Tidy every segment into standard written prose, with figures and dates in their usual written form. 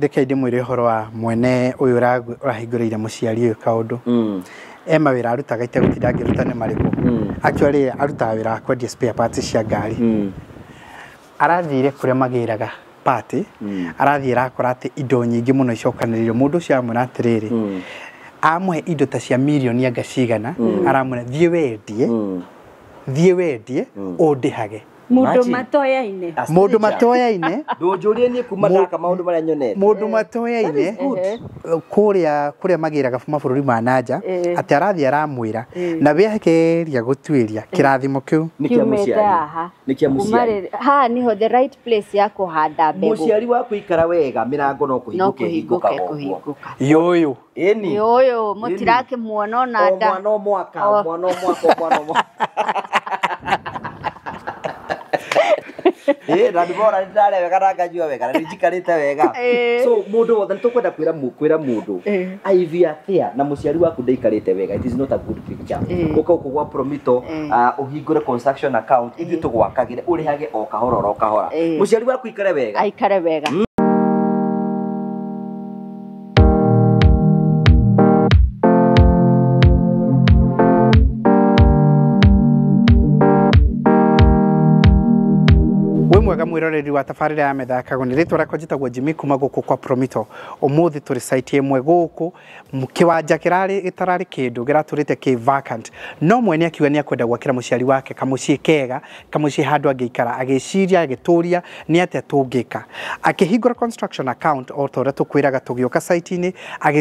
Deke ndimwire horo wa mwene uyu urahinguriire muciari uyu kaundu ema wira arutaga ite gutinda ngirutane mariko actually arutaga wira kwendia spare parts cia ngari arathire kuria magiraga party arathira akora ati indo nyingi muno icokaniririo mundu cia amwe atiriri amwe indo ta cia milioni angacigana aramwe thie wendie ondihage Mundu matoyaine ndunjurie ni kuma ndaka maundu maria nyonete mundu matoyaine kuria magiraga mabũrũri ma nanja ati arathi aramwira na wehekeria gutwiria kirathimo kiu nikia muciari ha niho the right place ya kuhanda mbegu muciari waku ikara wega mirango no kuhinguka yoyo eni yoyo mutirake muono na nda mwana mwaka Radibora ndale wega rangajua wega rijikarite wega so mundu wothe tukwenda kwira mundu aivia atia na muciari waku ndaikarite wega it is not a good picture uko kugwa promito uhingure construction account ithi tugwakagire urihage o kahora muciari waku ikare wega mwega mwiroreri wa tafarira ya Metha Kagoni ritwa rakwa jitagwo Jimmy kuma guku kwa Promito umuthi turi site imwe guku kiwanja kirari itarari kindu giraturite ki vacant no mwene akiwa ni akwenda gwakira muciari wake kamucii kega kamucii handu agikara agiciria agituria ni ate tungika akihingura construction account o tora tukwiraga tugioka site ini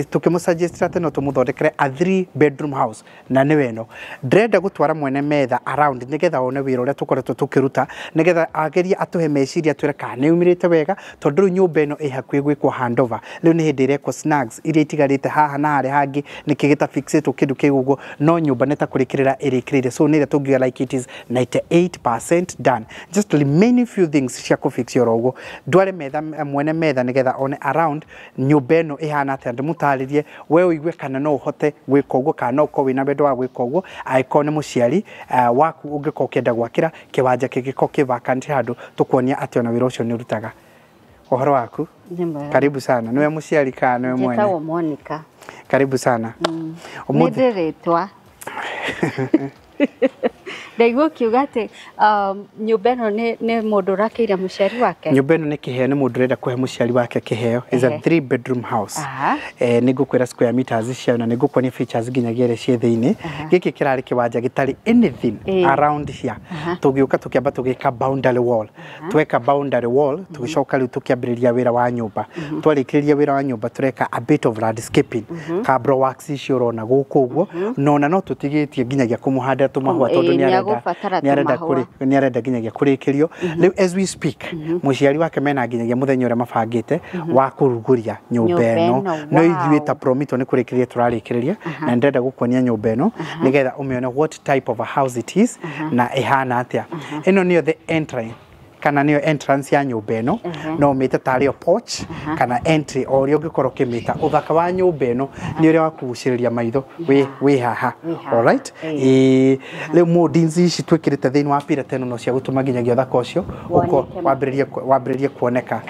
tukimusuggest ate no tumuthondekere a 3 bedroom house na ni weno ndrenda gutwara mwene Metha around nigetha one wira uria tukoretwo tukiruta nigetha ageria atuhe meciria twira kana umirite wega tondu nyumba ino ihakwi gwikwo handover riu ni hindi ireko snags iria itigarite haha na hari hangi nikigita fixate kindu kigugo no nyumba neta kurikirira irikirire so nire tugiga like it is 98% done just remaining few things cia ku fix yorogo ndware Metha mwene Metha nigetha one around nyumba ino ihana ati andu mutaririe we uigwe kana no uhote gwika ugo kana uko wina wendo wa gwika ugo aikone muciari waku ungiko kenda gwakira kiwanja kigiko kivacant handu tukuonia ati ona wira ucio ni urutaga ohoro waku karibu sana niwe muciari kana niwe mwene Jetawo Monica karibu sana Nediretwa Ndaigua kiuga ati nyumba ino ni mundu rakiira muciari wake nyumba ino ni kiheo ni mundu renda kuhe muciari wake kiheo is a 3 bedroom house nigukwira square meters cia na nigukwani features ginyagia ire cie thiini giki kirari kiwanja gitari anything around here tugiuka tukiamba tugika boundary wall tweka boundary wall tugicoka riu tukiambiriria wira wa nyumba twarikiriria wira wa nyumba tureka a bit of landscaping cabro works icio rona guku uguo nona no tutigitie ginyagia kumuhanda tumahwa tondu ni arenda ginyagia kurikirio riu as we speak muciari wake mena ginyagia muthenya uria mabangite wa kuruguria nyumba ino no ithuĩ ta Promito ni kurikiria turarikiriria na ndenda gukonia nyumba ino nigetha umeone what type of a house it is na ihana atia ino niyo the entry kana niyo entrance ya nyumba ino no mite tari porch kana entry o rio ngikoro kimita uthaka wa nyumba ino ni uria wakuguciriria maitho we haha all right le modins ici twikirite thiini wa pira teno no cia gutuma ginyagia uthaka ucio uko wambiririe kuoneka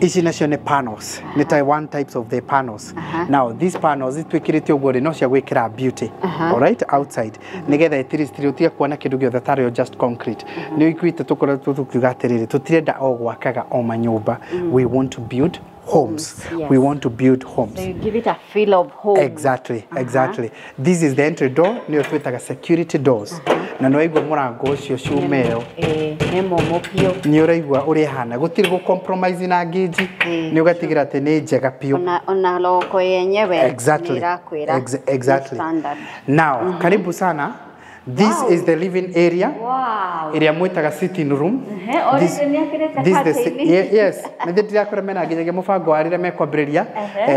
ici nacio ni panels ni one types of the panels now these panels twikirite uguo no cia gwikira beauty all right outside nigetha itiristiriotia kuona kindu giothe tari just concrete ni ikuite tukora tukigatirire tutirenda o gwakaga o manyumba we want to build homes we want to build homes so you give it a feel of home exactly this is the entry door ni twitaga security doors na no igwa murango ucio ciumeo nemo mopio ni uraigwa uri hana gutiri go compromise na gauge ni ugatigira ati ni njega pio ona loko yenyewe exactly now karibu sana. This is the living area. Wow. Area mwitaga sitting room. This yes. Na ndira kora mena ginyagia mubango arire mekwambiriria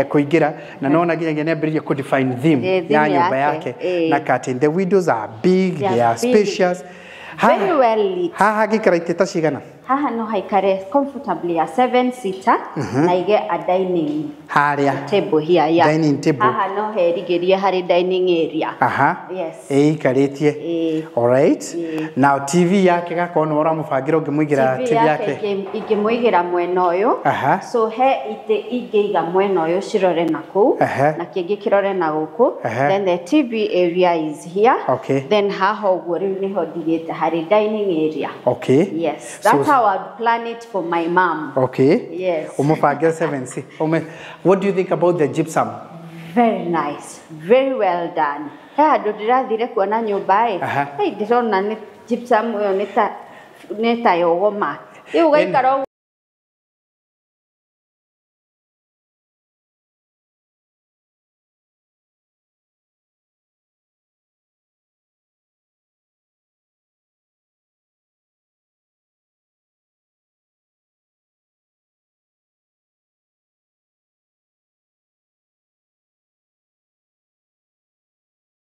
kuingira na nona ginyagia neambiriria ku define theme ya nyumba yake na curtain. The windows are big, they are spacious. Very well lit. Haha gikara iteta cigana. Haha no haikare comfortably a 7-seater na ige a dining table here. Yeah. Dining table. Haha no herigerie hari dining area. Yes. Ikaritie. All right. Now TV yake gakono ora mubangira ungimuigira TV yake. Ingimuigira mwena uyu. So he ite igeiga mwena uyu cirore naku na kingi kirore na guku. Then the TV area is here. Okay. Then haha uguo riu niho ndigite hari dining area. Okay. Yes. That's how I would plan it for my mom. Okay. Yes. Umubangira 7C. What do you think about the gypsum? Very nice. Very well done. Ha ndirathire kuona nyumba hey ndirona ni gypsum uyo neta yogoma. Iu gaikara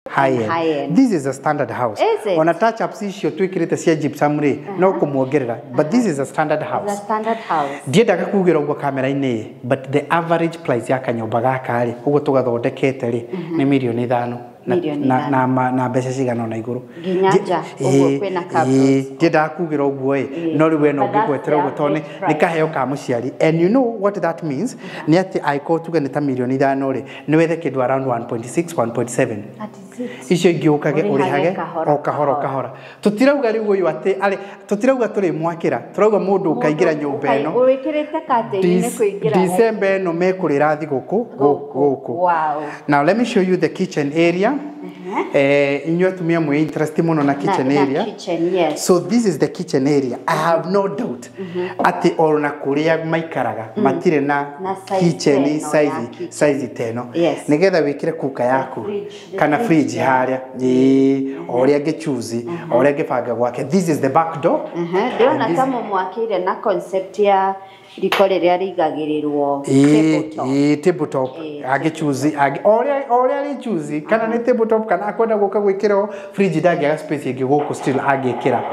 high end. This is a standard house. Is it? On a touch up issue twikirite cia gypsum ri no kumuongerera, but this is a standard house. It's a standard house. Ndiendaga kugira uguo kamera ini, but the average price ya kanyumba gaka ri uguo tugathondekete ri ni milioni 5 na mbeca cigana na iguru ginyanja uguo kwina cabros ndiendaga kugira uguo no riwe no ngigwetera uguo tone ni kaheo ka muciari. And you know what that means? Ni ati aiko tuge ni ta milioni 5 ri ni wethe kindu around 1.6 1.7 icio ngiukage urihage o kahora tutirauga riu uyu ati ari tutirauga turi mwakira turauga mundu ukaingira nyumba eno uwikirite katini ni kuingira December no mekurira thi guku. Wow. Now let me show you the kitchen area. Inyo tumia mwe interest muno na kitchen area. Kitchen, yes. So this is the kitchen area. I have no doubt ati orona kuria maikaraga matire na kitchen size 10 nigetha wikire kuka yaku kana fridge haria oria ngichuzi oria ngibanga gwake. This is the back door. Ndona kama mwakire na concept ya rikore ria rigagirirwo tabletop agichuzi oria richuzi kana ni tabletop kana akwenda guka gwikira fridge ndagi space ingi guku still agikira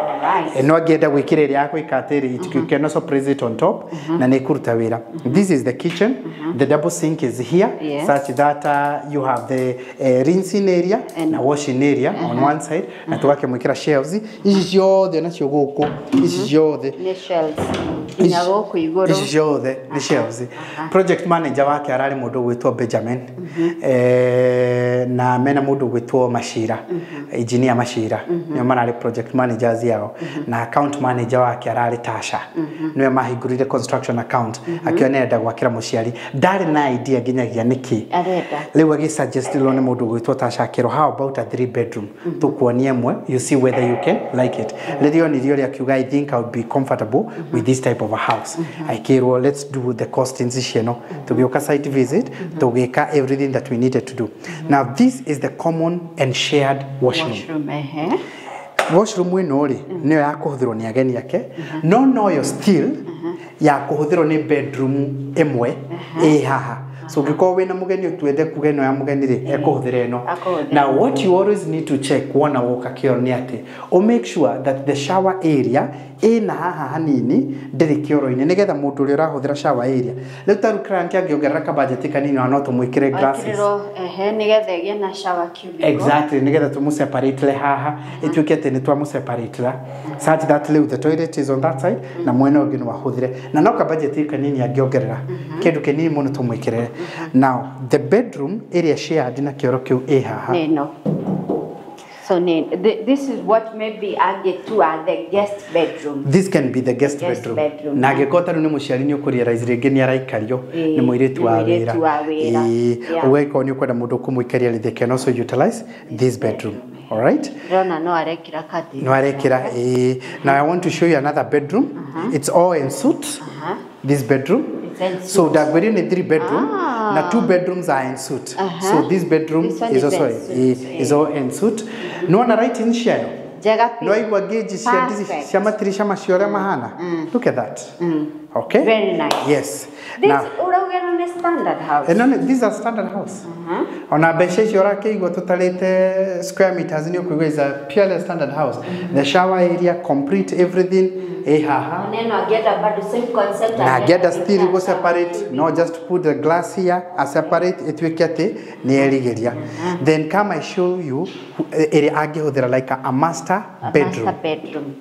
no agenda gwikira ria yako ikatiri you can also place it on top na ne kuruta wira. This is the kitchen. The double sink is here such that you have the rinsing area and washing area on one side na tuwake mwikira shelves ici ciothe nacio guku ici ciothe ni shelves ina guku iguru ici ciothe ni shelves. Project manager wake arari mundu gwitwo Benjamin na mena mundu gwitwo Mashira engineer Mashira nio manari project managers yao na account manager wake arari Tasha niwe mahingurire construction account akionenda gwakira muciari ndari na idea ginyagia niki riu agi suggest lo ne mundu gwitwo Tasha kiro how about a 3 bedroom tukuonie mwe you see whether you can like it. Lidio ni dio akiuga I think I would be comfortable with this type of a house. I care let's do the costings icieno tugioka site visit tugika everything that we needed to do. Now this is the common and shared washroom. Washroom ino ri niyo ya kuhuthirwo ni ageni yake no yo still ya kuhuthirwo ni bedroom emwe haha. So ngiko wina mugeni utwende kugeno ya mugeni ri ekuhuthire no. Now what you always need to check wona woka kio ni ati make sure that the shower area ina haha hanini ndiri kioro-ini nigetha mundu uri urahuthira shower area riu taru crank angiongerera ka budget kanini no tumwikire glasses nigetha gie na shower cubicle exactly nigetha tumu separate le haha ituike ati ni twamu separate la such that the toilet is on that side na mwena ungi no wahuthire na no ka budget kanini angiongerera kindu kinini muno tumwikire. Now the bedroom area shared na kioro kiu haha no. So this is what maybe I get to the guest bedroom. This can be the guest bedroom. Na gekota ni muciari ni ukuri raizire ngeni araikario ni muiritu wa wira. Uweko ni kwenda mundu kumwikaria they can also utilize this bedroom. All right? No arekira kati. No arekira now I want to show you another bedroom. It's all en suite. This bedroom. So that we're in a 3 bedroom. Now 2 bedrooms are en suite. So this bedroom is also is all en suite. No one right in shadow. No igwa gauge shama maciore mahana. Look at that. Okay? Very nice. Yes. This urawe Kageno ni standard house. These are standard house. Ona beshe shora keigo totalite square meters ni okuigwa is a purely standard house. The shower area, complete everything. Haha. Neno agenda bado same concept. Agenda still go separate. No, just put the glass here, a separate etwekete ni erigeria. Then come I show you eri agihudira like a master bedroom. Master bedroom.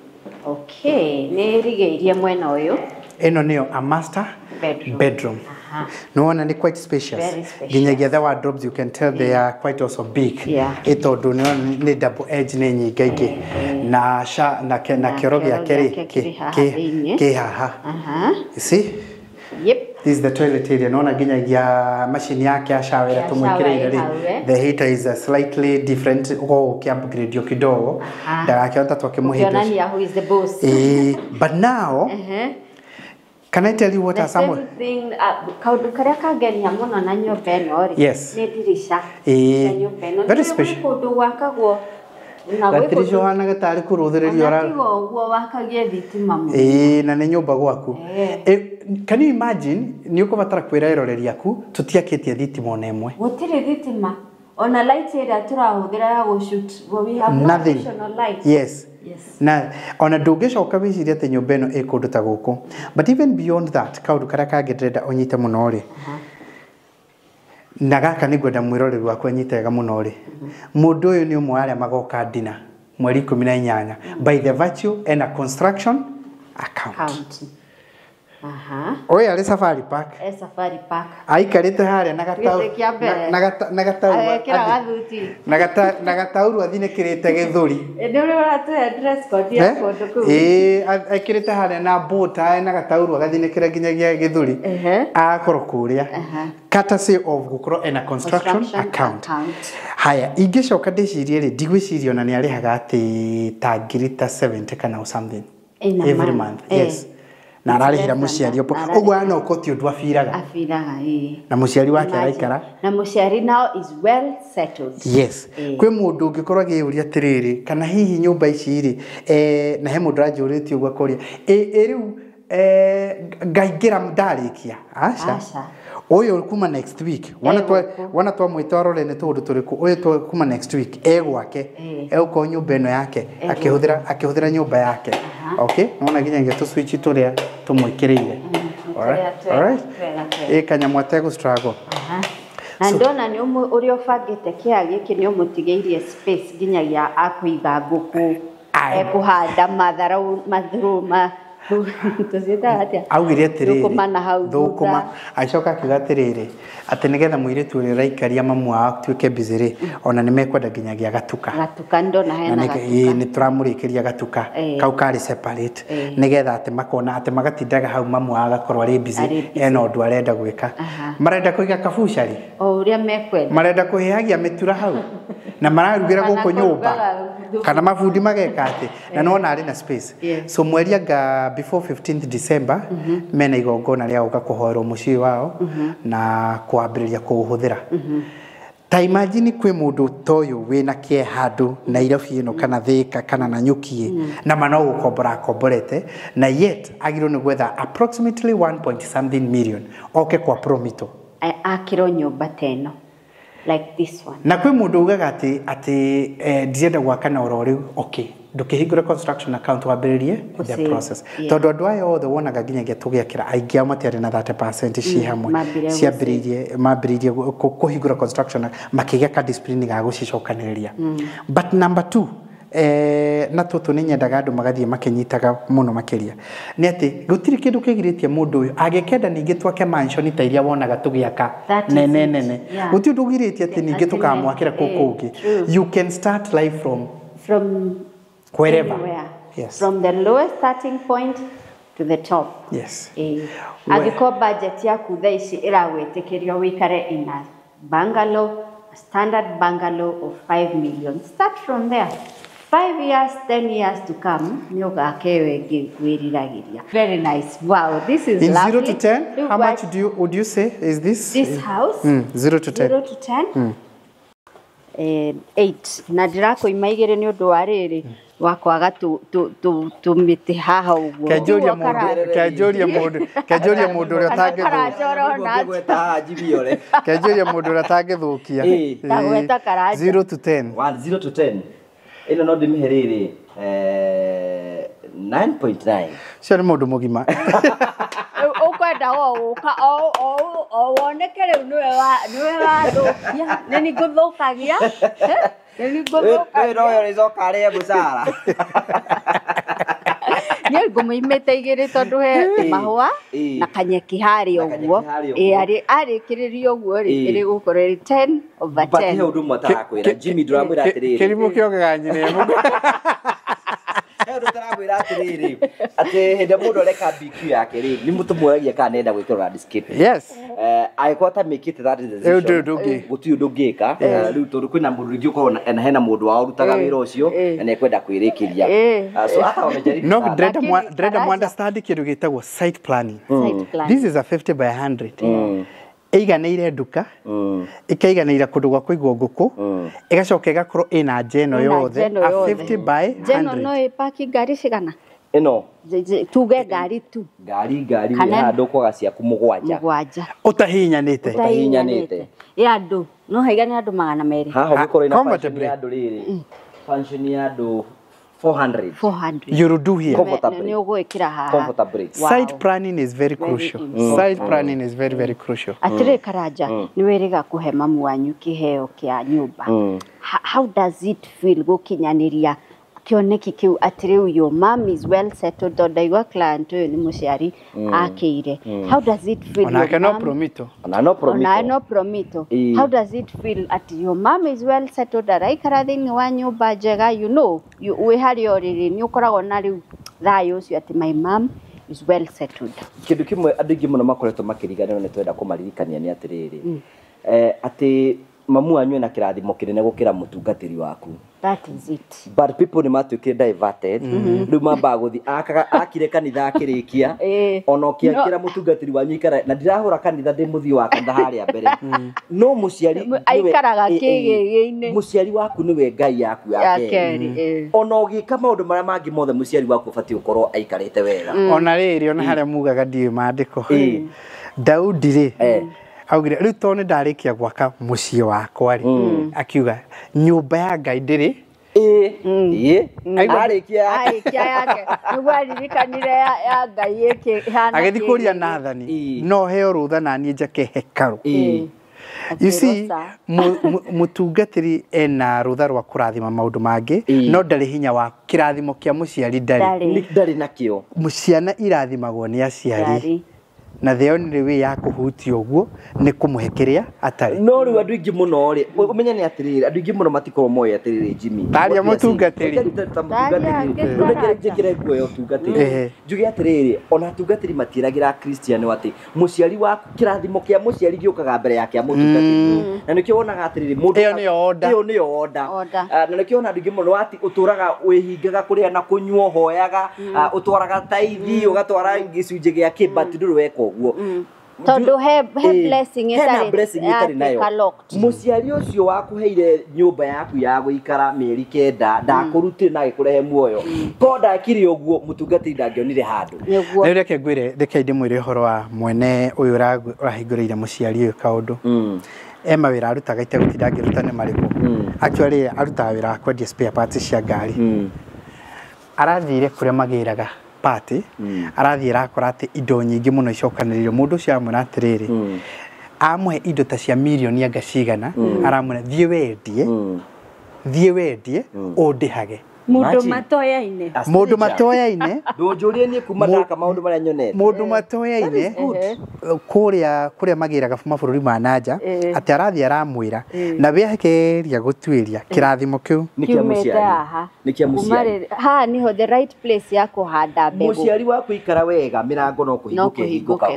Okay, ni erigeria mwena oyo. Eno neo a master bedroom. No one and quite spacious. Very spacious. Ginyagia the wardrobes, you can tell they are quite also big. Yeah. Ito do ne double edge ne nyingaige. Na sha na kirogi ya ke haha. You see? Yep. This is the toilet area. Naona ginyagia machine yake ya shower ya tumwekere. The heater is slightly different. Upgrade yo kidogo. Daga kiota twakimuhindura. Ukiona ya who is the boss. But now can I tell you what are some of the thing? Kaudu karia kageni hamono na nyumba eno ri. Yes. Ne dirisha. Very special. Kaudu wakagwo. Gatirisho hana gatari kuruthirerio ra. Natigo gwo wakagie thitima mu. Na ne nyumba gwaku. Can you imagine ni ukubatara kwira iroreri yaku tutiakitie thitima ona imwe. Gutire thitima. Ona light ira turahuthira ya go shoot. We have nothing. Additional light. Yes. Yes. Na ona ndungicoka wiciria ati nyumba eno ikundu ta guku. But even beyond that, kaundu karia kangirenda unyite muno ri. Na gaka ni gwenda mwiroreri wakwa nyite wega muno ri. Mundu uyu ni umwe aria magoka dina mweri 18 by the virtue and a construction account. Oye ali Safari Park. Safari Park. Aikarite haria na gatauru athine kirite githuri. Ndio ratu address code ya kodo ku. Aikirite haria na bota na gatauru agathine kira ginyagia githuri. Akoro kuria. Courtesy of gukoro and a construction account. Haya, ingicoka ndicirie ri ndigwiciria na ni arihaga ati ta ngirita 70 kana something every month. Yes. Na ararihira muciari opo ogwa no koti undu afiraga na muciari wake araikara na muciari now is well settled. Yes. Kwe mundu ngikorwa giuria tiriri kana hihi nyumba ici ri na he mundu ranjuriti ugwa koria riu ngaigira ndarikia aca oyo kuma next week wana twa mwitoro ne tundu turiku oyo twa kuma next week egwake euko nyumba eno yake akihudira nyumba yake. Okay, naona ginyange tu switch turia tumwikireire. Alright. Kanyamwa atego struggle. Na ndona ni uri ofagite kiagi kini umutigeirie space ginyagia akuiga nguku ekuhanda matharuma tuzita atia augire atiriri thukuma acoka kigatiriri ati nigetha muiritu uri raikaria mamu atuike bizire ona nimekwenda ginyagia gatuka ndona hena gatuka ni turamurikiria gatuka kau kari separate nigetha ati makona ati magatindaga hau mamu agakorwa ri busy eno ndu arenda gwika marenda kuiga kabucari uria mekwenda marenda kuhihagia mitura hau na mararugira guku nyumba kana mafundi mageka ati na nona ari na space. So mweri anga before 15th December mena igongona ria uka kuhoerwo mucii wao na kuambiriria kuhuthira. Ta imagine kwe mundu toyo wina kie handu Nairobi ino kana Thika kana Nanyuki na mano gukombora komborete na yet agiro ni gwetha approximately 1.something million oke kwa promito akiro nyumba teno like this one. Na kwe mundu ugaga ati ndienda gwaka na orori okay ndukihingura construction account wambiririe the process tondu andu ayo the wonaga ginyagia tugiakira aingi ao matiari na 30% ci hamwe mambiririe kuhingura construction makigia ka discipline ga gucicokaniria. But number 2 na tutu ni nyendaga andu magathie makinyitaga muno makiria ni ati gutiri kindu kigiritie mundu uyu agekenda ningi twake mansion ta iria wonaga tugiaka nene guti undu giritie ati ningi tukamwakira kukungi. You can start life from wherever. Yes. From the lowest starting point to the top. Yes. Agiko budget yaku thaici iragwetikirio wikare in a bungalow, a standard bungalow of 5 million. Start from there. 5 years, 10 years to come, very nice. Wow, this is in lovely. 0 to 10, how much would you say is this? This house? 0 to 10. 0 to 10? 8 na ndirako imaigire ni undu wa riri wakwaga tumite haha uguo kajoria mundu uri atangithukia tagweta Karanja 0 to 10 0 to 10 ino no ndimiherere 9.9 cio mundu mugima ukwenda uka wonekere niwe wa thukia nini nguthukagia royo rizokare busara ni ngumimete igiri tondu he mahua na kanyeki hari uguo ari kiririo uguo ri gukorera 10 over 10 bati he undu mutarakwira Jimmy ndramwira atiriri kirimo kiogaganyire mugo ndramwira atiriri ati hende mundu reka BQ yake ri ni mutu muragia kana enda gwikira landscape yes I got to make it that decision guti undu ngika riu tondu kwina mundu ringi ukorwo na hena mundu wa urutaga wira ucio na ekwenda kwirikiria so hata wamejaribu no dread understand kindu gitagwo site planning this is a 50 by 100 eiganeire nduka ikaiganeira kundu gwa kuigwo nguku igacoka igakorwo ina njeno yothe a 50 by 100 njeno no ipaki ngari cigana ino tuge ngari tu ngari handu kwaga ciaku mugwanja utahinyanite ya andu no haigani andu 200 haha gukoro ina function ya andu riri function ya andu 400 you will do here ni ugwikira haha comfortably site planning is very crucial site planning is very crucial atire Karanja ni weriga kuhe mamu wanyu kiheo kia nyumba how does it feel gukinyaniria kioneki kiu atire your mom is well settled ndaigwa client ni muciari akire how does it feel onake no promito how does it feel at your mom is well settled araikara thini wa nyumba njega you know we hari oriri ni ukoragwo na riu thayo ucio ati my mom is well settled kindu kimwe andu ingi muno makoretwo makirigana ni twenda kumaririkania ni atiriri ati mamu anyu na kirathimo kinene gukira mutungatiri waku that is it but people ni matuike diverted riu mamba guthi akire kanitha akirikia ono kiakira mutungatiri wanyu ikara na ndirahura kanitha ndi muthio wa kanitha haria mbere no muciari aikaraga kigigi-ini muciari waku niwe ngai yaku yake ono gika maundu maria mangi mothe muciari waku bati ukorwo aikarite wega ona riri ona haria mugaga ndiye mandiko Daudi ri augire riu tone ndarikia gwaka mucie wakwa ri akiuga nyumba ya ngai ndiri arikia yake niguaririkanire ya ngai iki hana agithikuria nathani no heo rutha na nie njake hekaru you see mutungatiri ena rutha rwa kurathima maundu mangi no ndari hinya wa kirathimo kia muciari ndari nakio muciana irathimagwo ni aciari na the only way ya kuhutia uguo ni kumuhekeria atari no riu andu ingi muno ri umenya ni atiriri andu ingi muno matiko moyo atiriri Jimmy taria mutungatiri ndekere guoyo tungatiri njugi atiriri ona tungatiri matiragira Christian wati muciari waku kirathimo kia muciari giukaga mbere yake ya mutungatiri na nikio wonaga atiriri mundu iyo ni oda na nikio ona andu ingi muno ati uturaga wihingaga kuria na kunyua hoyaga utwaraga taithi ugatwara gicunje gia kibati nduru weko tondu he blessing itari nayo muciari ucio wakuheire nyumba yaku ya guikara mieri 9 ndakurutire na gikurehe muoyo ko ndakiri uguo mutungati ndangionire handu na reke ngwire reke ndimwire horo wa mwene uyu urahingurire muciari uyu kaundu ema wira arutaga itegutinda ngirutane mariku actually arutaga wira kwendia spare parts cia ngari arathire kuria magiraga party arathira akora ati indo nyingi muno icokaniririo mundu cia amwe atiriri amwe indo ta cia milioni agacigana aramwe thie wendie ondihage mundu matoyaine ndunjurie ni kuma ndaka maundu maria nyonete mundu matoyaine kuria magiraga mabũrũri ma nanja ati arathi aramwira na biahekeria gutwiria kirathimo kiu nikia muciari ha niho the right place ya kuhanda mbegu muciari waku ikara wega mirango no kuhinguka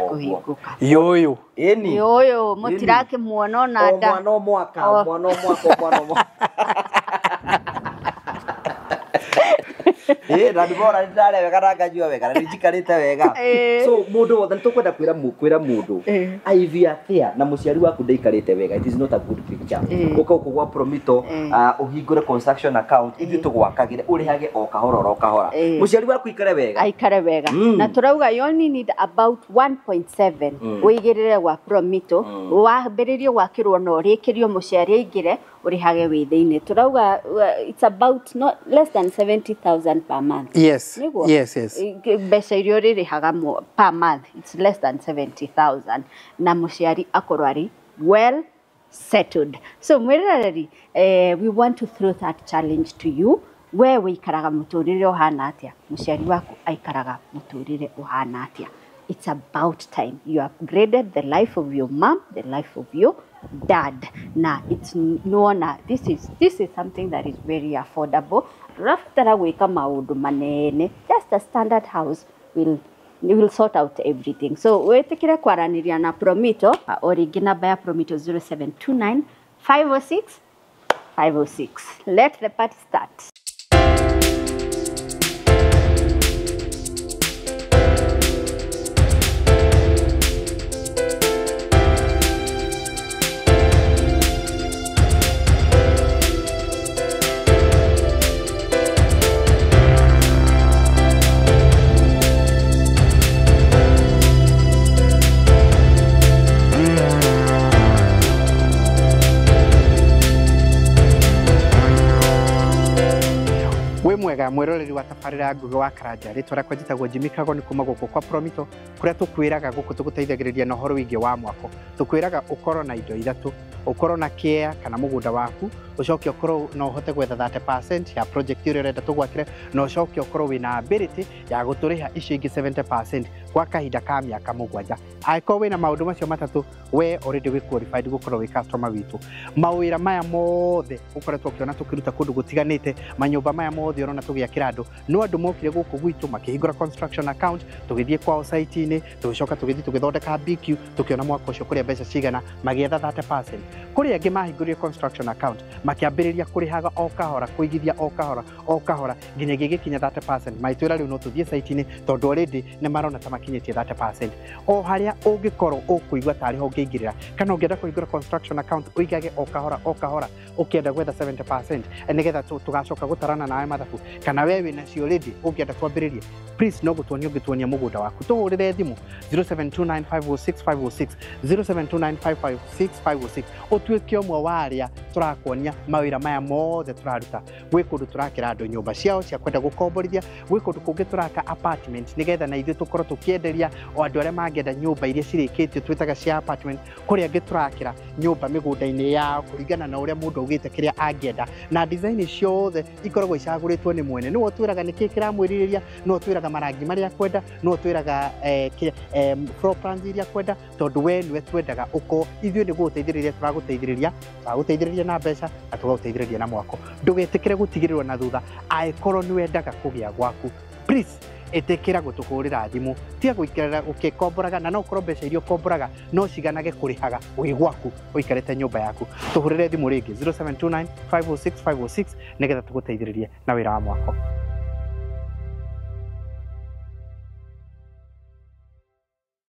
yoyo eni yoyo mutirake muono na nda mwana mwaka na ndibora ndare wega rangajua wega na njikarite wega so mundu wothe tukwenda kwira mundu aivi atia na muciari waku ndaikarite wega it is not a good picture uko kugwa promito uhingure construction account ithi tugwakagire urihage o kahora muciari waku ikare wega aikare wega na turauga you only need about 1.7 uigirire wa promito wambiririo gwakirwo no rikirio muciari aingire urihage withiine turauga it's about not less than 70,000 per month. Yes. Besa irio ririhaga per month it's less than 70,000 na muciari akorwari well settled. So mwirareri we want to throw that challenge to you. We wikaraga muturire uhana atia muciari waku aikaraga muturire uhana atia. It's about time you upgraded the life of your mom, the life of your dad. Now it's no, this is something that is very affordable. Raftara weka maundu manene, just a standard house will sort out everything. So wetekire kwaraniria na Promito origina baya Promito 0729 506 506. Let the party start. Mwega mwiroreri wa tafarira Ngūgī Karanja ritwa rakwa njitagwo Jimmy Kagoni kuma guku kwa Promito kuria tukwiraga guku tuguteithagiriria na horo wingi wa mwako tukwiraga ukoro na indo ithatu ukoro na care kana mugunda waku ucoke ukoro no hote gwetha 30% ya project ire renda tugwakire no ucoke ukoro wina ability ya guturiha icio ingi 70% kwa kahinda ka miaka mugwanja aiko wina maundu macio matatu we already we qualified gukorwo wi customer witu mawira maya mothe ukoretwo kiona tukiruta kundu gutiganite manyumba maya mothe urona tugiakira andu no andu mokire guku gwitu makihingura construction account tugithie kwao site ini tugicoka tugithie tugithondeka BQ tukiona mwako ucio kuria mbeca cigana magietha 30% kuria angi mahinguririe construction account makiambiriria kurihaga o kahora kuigithia o kahora nginya gigikinya 30% maitwira riu no tuthie site ini tondu already ni marona ta makinyitie 30% o haria ungikorwo ukuigwa tari ho ngingirira kana ungienda kuhingura construction account uigage o kahora ukienda gwetha 70% nigetha tugacoka gutarana nawe mathabu kana wewe na cio already ungienda kwambiriria please no gutuonia mugunda waku tuhurire thimu 0729506506 0729556506 utuike omwe waria turakuonia mawira maya mothe turaruta gwi kundu turakira andu nyumba ciao cia kwenda gukomborithia gwi kundu kungi turaka apartment nigetha na ithu tukorwo tukienderia o andu aria mangenda nyumba iria cirikitio twitaga cia apartment kuria angi turakira nyumba migunda-ini yao kuringana na uria mundu augite kiria angienda na design ciothe ikoragwo icaguritwo ni mwene no twiraga niki kiramwiririria no twiraga marangi maria kwenda no twiraga floor plans iria kwenda tondu we niwe twendaga uko ithuĩ nĩ gũgũteithĩrĩria tũragũteithĩrĩria na mbeca na tũgagũteithĩrĩria na mwako ndũgetikire gũtigĩrĩrwo na thutha angĩkorwo nĩ wendaga kũgĩa gwaku please etekera gutukurira thimu tia guikerera ukikomboraga na no korwo mbeca irio komboraga no ciganage kurihaga wi gwaku uikarete nyumba yaku tuhurire thimu ringi 0729 506 506 nigetha tuguteithĩrĩrie na wĩra wa mwako.